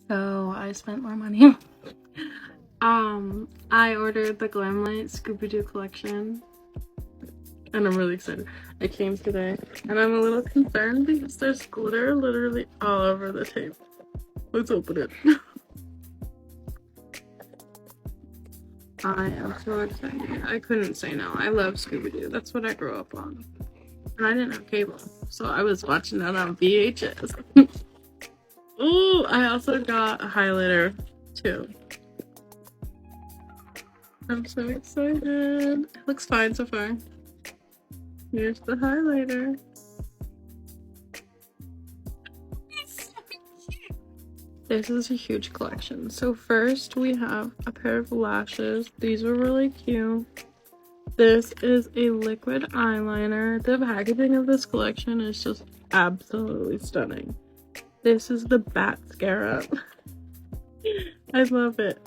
So I spent more money. I ordered the Glamlite Scooby Doo collection, and I'm really excited. It came today, and I'm a little concerned because there's glitter literally all over the tape. Let's open it. I am so excited. I couldn't say no. I love Scooby Doo. That's what I grew up on. And I didn't have cable, so I was watching that on VHS. Ooh, I also got a highlighter too. I'm so excited. It looks fine so far. Here's the highlighter. This is a huge collection. So first we have a pair of lashes. These were really cute. This is a liquid eyeliner. The packaging of this collection is just absolutely stunning. This is the bat scarab. I love it.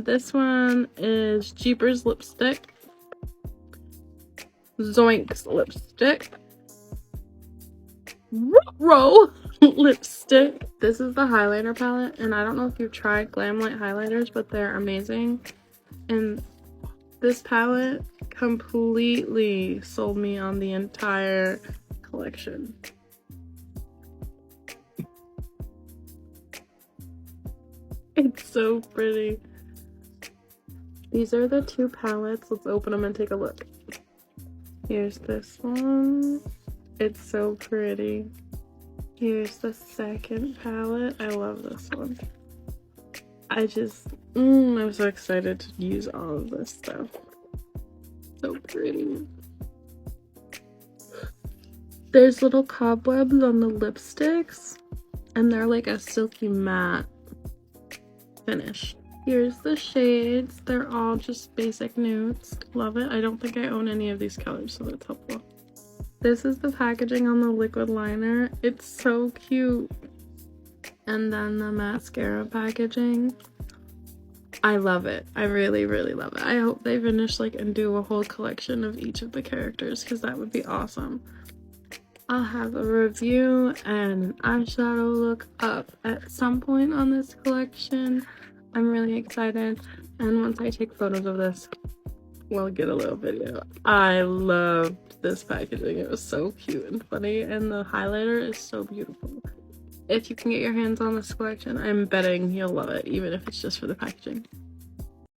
This one is Jeepers lipstick. Zoinks lipstick. Row lipstick. This is the highlighter palette, and I don't know if you've tried Glamlite highlighters, but they're amazing. And this palette completely sold me on the entire collection. It's so pretty. These are the two palettes. Let's open them and take a look. Here's this one. It's so pretty. Here's the second palette. I love this one. I'm so excited to use all of this stuff. So pretty. There's little cobwebs on the lipsticks, and they're like a silky matte finish. Here's the shades. They're all just basic nudes. Love it. I don't think I own any of these colors, so that's helpful. This is the packaging on the liquid liner. It's so cute. And then the mascara packaging. I love it. I really, really love it. I hope they finish and do a whole collection of each of the characters, because that would be awesome. I'll have a review and an eyeshadow look up at some point on this collection. I'm really excited, and once I take photos of this, we'll get a little video. I loved this packaging. It was so cute and funny, and the highlighter is so beautiful. If you can get your hands on this collection, I'm betting you'll love it, even if it's just for the packaging.